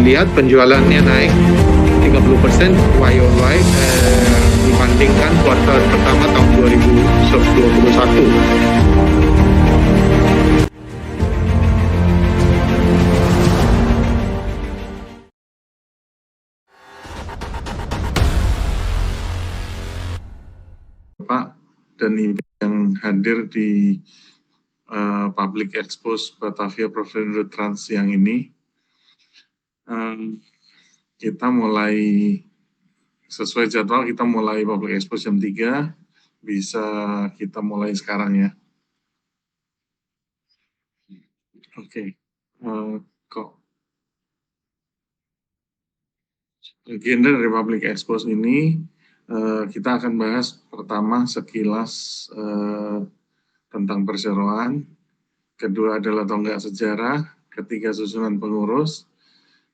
lihat penjualannya naik 30% Y-on-Y dibandingkan kuartal pertama tahun 2021. Pak dan Ibu yang hadir di Public Expose Batavia Provender Trans yang ini, kita mulai sesuai jadwal, kita mulai Public Expose jam 3, bisa kita mulai sekarang ya. Oke, kok agenda dari Public Expose ini kita akan bahas pertama sekilas tentang perseroan, kedua adalah tonggak sejarah, ketiga susunan pengurus,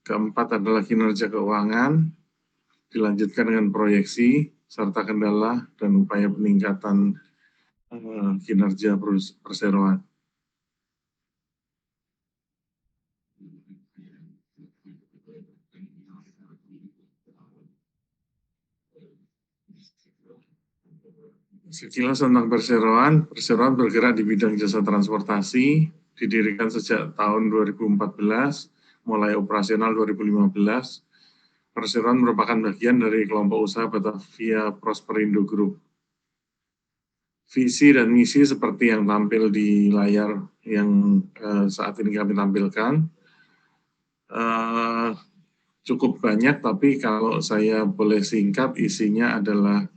keempat adalah kinerja keuangan, dilanjutkan dengan proyeksi, serta kendala dan upaya peningkatan kinerja perseroan. Sekilas tentang perseroan bergerak di bidang jasa transportasi, didirikan sejak tahun 2014, mulai operasional 2015. Perseroan merupakan bagian dari kelompok usaha Batavia Prosperindo Group. Visi dan misi seperti yang tampil di layar yang saat ini kami tampilkan. Cukup banyak, tapi kalau saya boleh singkat, isinya adalah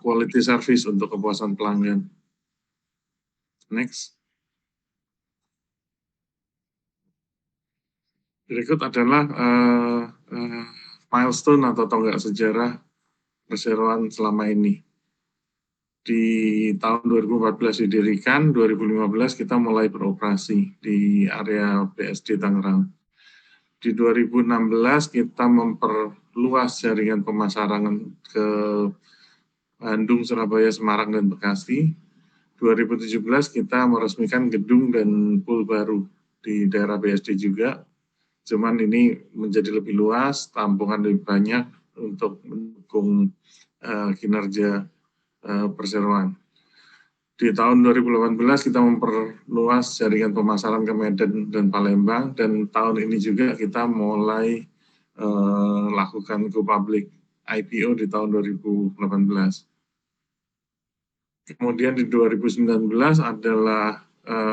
quality service untuk kepuasan pelanggan. Next. Berikut adalah milestone atau tonggak sejarah perseroan selama ini. Di tahun 2014 didirikan, 2015 kita mulai beroperasi di area BSD Tangerang. Di 2016 kita memperluas jaringan pemasaran ke Bandung, Surabaya, Semarang, dan Bekasi. 2017 kita meresmikan gedung dan pool baru di daerah BSD juga. Cuman ini menjadi lebih luas, tampungan lebih banyak untuk mendukung kinerja perseroan. Di tahun 2018 kita memperluas jaringan pemasaran ke Medan dan Palembang, dan tahun ini juga kita mulai lakukan go public IPO di tahun 2018. Kemudian di 2019 adalah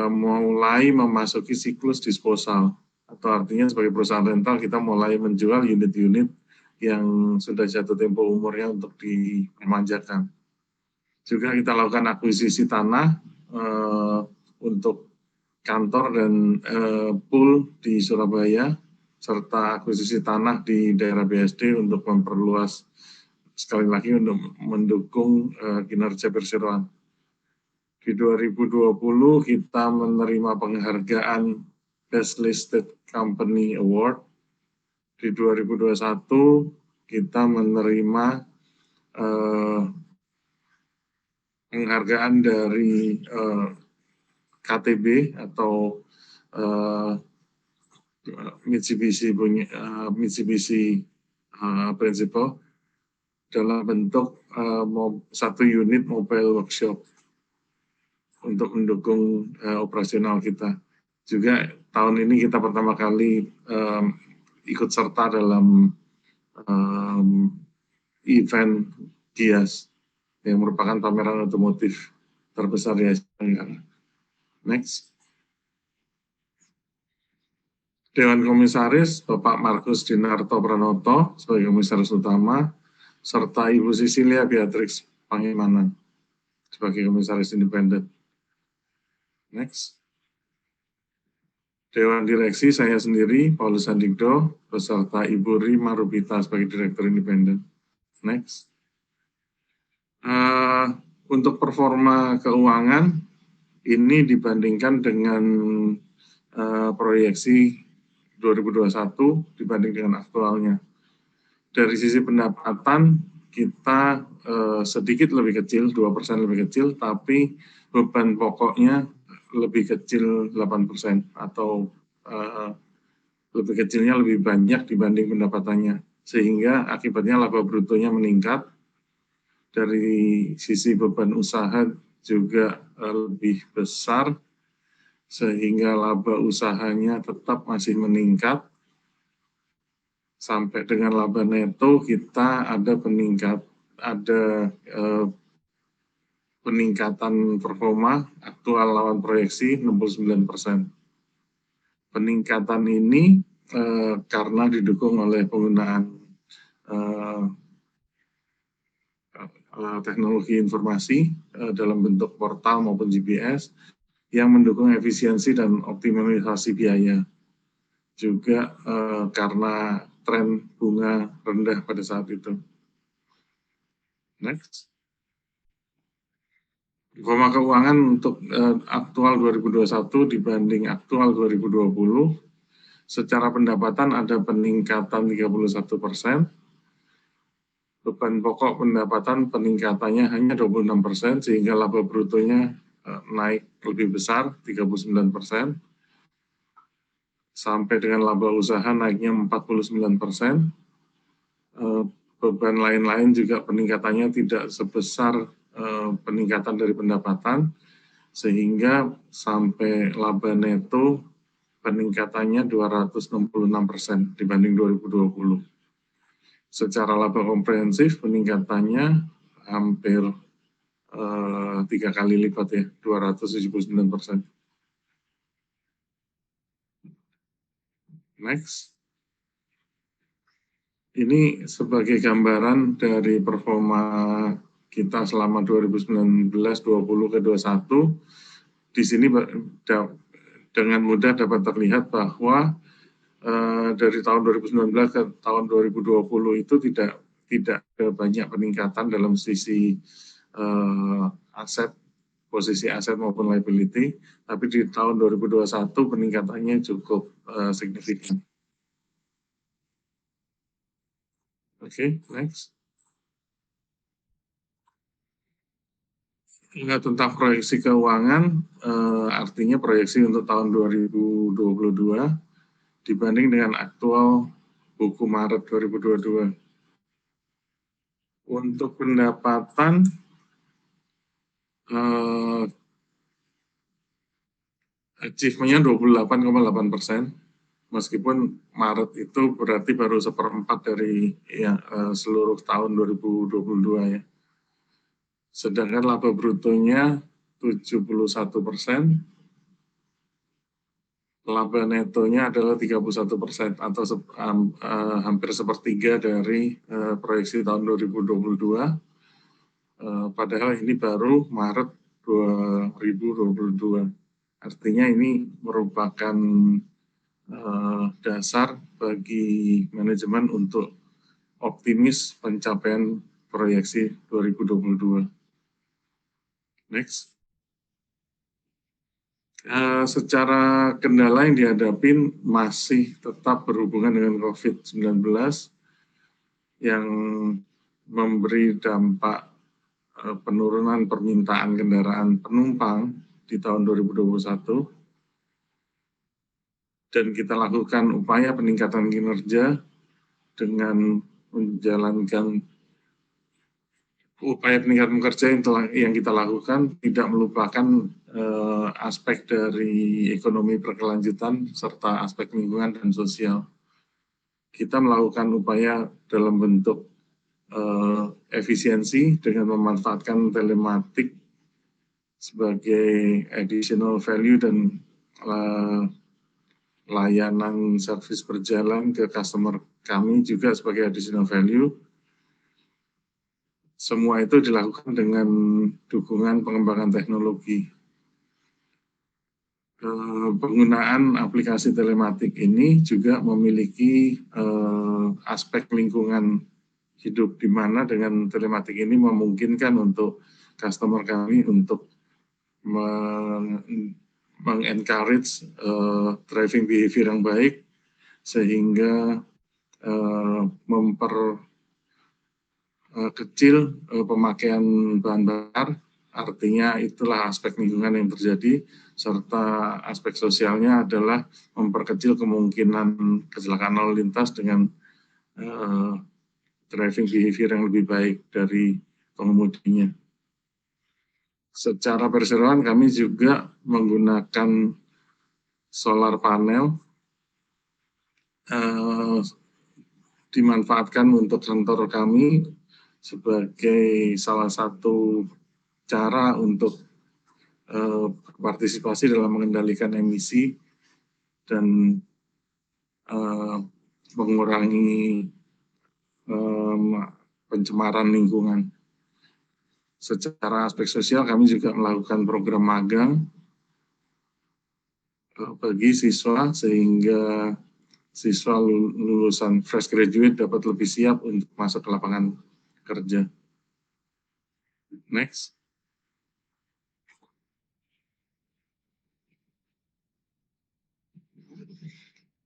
mulai memasuki siklus disposal, atau artinya sebagai perusahaan rental kita mulai menjual unit-unit yang sudah jatuh tempo umurnya untuk dipermanjakan. Juga kita lakukan akuisisi tanah untuk kantor dan pool di Surabaya, serta akuisisi tanah di daerah BSD untuk memperluas, sekali lagi untuk mendukung kinerja perseroan. Di 2020 kita menerima penghargaan Best Listed Company Award. Di 2021 kita menerima penghargaan dari KTB atau Mitsubishi Principal dalam bentuk satu unit mobile workshop untuk mendukung operasional kita. Juga tahun ini kita pertama kali ikut serta dalam event GIAS yang merupakan pameran otomotif terbesar di Asia Tenggara. Next. Dewan Komisaris Bapak Markus Dinarto Pranoto sebagai Komisaris Utama, serta Ibu Cecilia Beatrix Pangimanan sebagai Komisaris Independen. Next. Dewan Direksi saya sendiri, Paulus Sandigdo, beserta Ibu Rima Rubita sebagai Direktur Independen. Next. Untuk performa keuangan, ini dibandingkan dengan proyeksi 2021 dibanding dengan aktualnya. Dari sisi pendapatan, kita sedikit lebih kecil, 2% lebih kecil, tapi beban pokoknya lebih kecil 8% atau lebih kecilnya lebih banyak dibanding pendapatannya, sehingga akibatnya laba brutonya meningkat. Dari sisi beban usaha juga lebih besar, sehingga laba usahanya tetap masih meningkat. Sampai dengan laba neto kita ada peningkatan performa aktual lawan proyeksi 69%. Peningkatan ini karena didukung oleh penggunaan teknologi informasi dalam bentuk portal maupun GPS yang mendukung efisiensi dan optimalisasi biaya. Juga karena tren bunga rendah pada saat itu. Next. Performa keuangan untuk aktual 2021 dibanding aktual 2020, secara pendapatan ada peningkatan 31%, beban pokok pendapatan peningkatannya hanya 26%, sehingga laba brutonya naik lebih besar 39%, sampai dengan laba usaha naiknya 49%. Beban lain-lain juga peningkatannya tidak sebesar peningkatan dari pendapatan, sehingga sampai laba neto peningkatannya 266% dibanding 2020. Secara laba komprehensif peningkatannya hampir 3 kali lipat ya, 279%. Next. Ini sebagai gambaran dari performa kita selama 2019, 20 ke 21. Di sini dengan mudah dapat terlihat bahwa dari tahun 2019 ke tahun 2020 itu tidak banyak peningkatan dalam sisi aset, posisi aset maupun liability, tapi di tahun 2021 peningkatannya cukup signifikan. Oke, next. Tentang proyeksi keuangan, artinya proyeksi untuk tahun 2022 dibanding dengan aktual buku Maret 2022. Untuk pendapatan, achievement-nya 28,8%. Meskipun Maret itu berarti baru 1/4 dari seluruh tahun 2022 ya. Sedangkan laba brutonya 71%, laba netonya adalah 31% atau hampir sepertiga dari proyeksi tahun 2022. Padahal ini baru Maret 2022. Artinya ini merupakan dasar bagi manajemen untuk optimis pencapaian proyeksi 2022. Next. Secara kendala yang dihadapi masih tetap berhubungan dengan COVID-19 yang memberi dampak penurunan permintaan kendaraan penumpang di tahun 2021. Dan kita lakukan upaya peningkatan kinerja dengan menjalankan upaya peningkatan kerja yang kita lakukan tidak melupakan aspek dari ekonomi berkelanjutan serta aspek lingkungan dan sosial. Kita melakukan upaya dalam bentuk efisiensi dengan memanfaatkan telematik sebagai additional value dan layanan servis berjalan ke customer kami juga sebagai additional value. Semua itu dilakukan dengan dukungan pengembangan teknologi. Penggunaan aplikasi telematik ini juga memiliki aspek lingkungan hidup, di mana dengan telematik ini memungkinkan untuk customer kami untuk mengencourage driving behavior yang baik, sehingga memperkecil pemakaian bahan bakar artinya itulah aspek lingkungan yang terjadi, serta aspek sosialnya adalah memperkecil kemungkinan kecelakaan lalu lintas dengan driving behavior yang lebih baik dari pengemudinya. Secara perseroan kami juga menggunakan solar panel, dimanfaatkan untuk kantor kami sebagai salah satu cara untuk partisipasi dalam mengendalikan emisi dan mengurangi pencemaran lingkungan. Secara aspek sosial kami juga melakukan program magang bagi siswa sehingga siswa lulusan fresh graduate dapat lebih siap untuk masuk ke lapangan kerja. Next.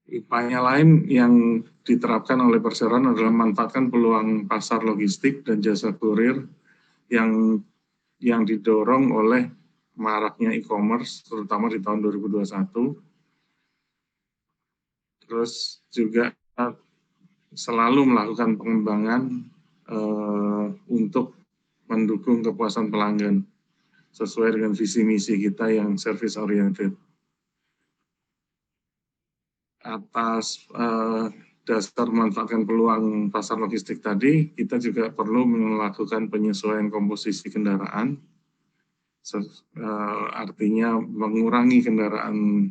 Upaya lain yang diterapkan oleh perseroan adalah memanfaatkan peluang pasar logistik dan jasa kurir yang didorong oleh maraknya e-commerce, terutama di tahun 2021. Terus juga selalu melakukan pengembangan untuk mendukung kepuasan pelanggan sesuai dengan visi misi kita yang service oriented. Atas dasar memanfaatkan peluang pasar logistik tadi, kita juga perlu melakukan penyesuaian komposisi kendaraan, artinya mengurangi kendaraan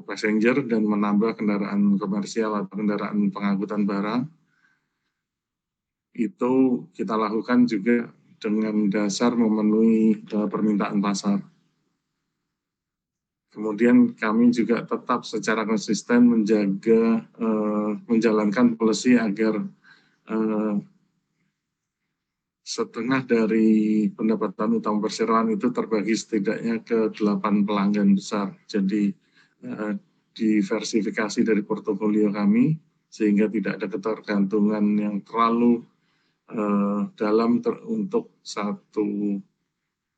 passenger dan menambah kendaraan komersial atau kendaraan pengangkutan barang. Itu kita lakukan juga dengan dasar memenuhi permintaan pasar. Kemudian kami juga tetap secara konsisten menjalankan policy agar setengah dari pendapatan utama perseroan itu terbagi setidaknya ke 8 pelanggan besar. Jadi diversifikasi dari portofolio kami sehingga tidak ada ketergantungan yang terlalu dalam untuk satu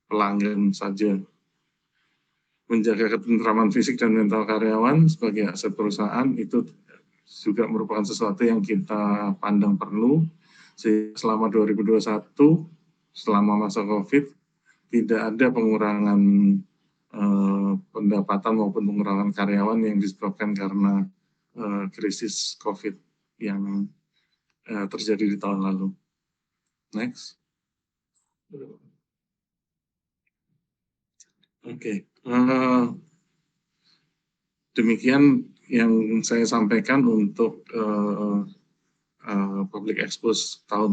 pelanggan saja. Menjaga ketentraman fisik dan mental karyawan sebagai aset perusahaan itu juga merupakan sesuatu yang kita pandang perlu. Selama 2021, selama masa COVID, tidak ada pengurangan pendapatan maupun pengurangan karyawan yang disebabkan karena krisis COVID yang terjadi di tahun lalu. Next. Oke. Demikian yang saya sampaikan untuk public expose tahun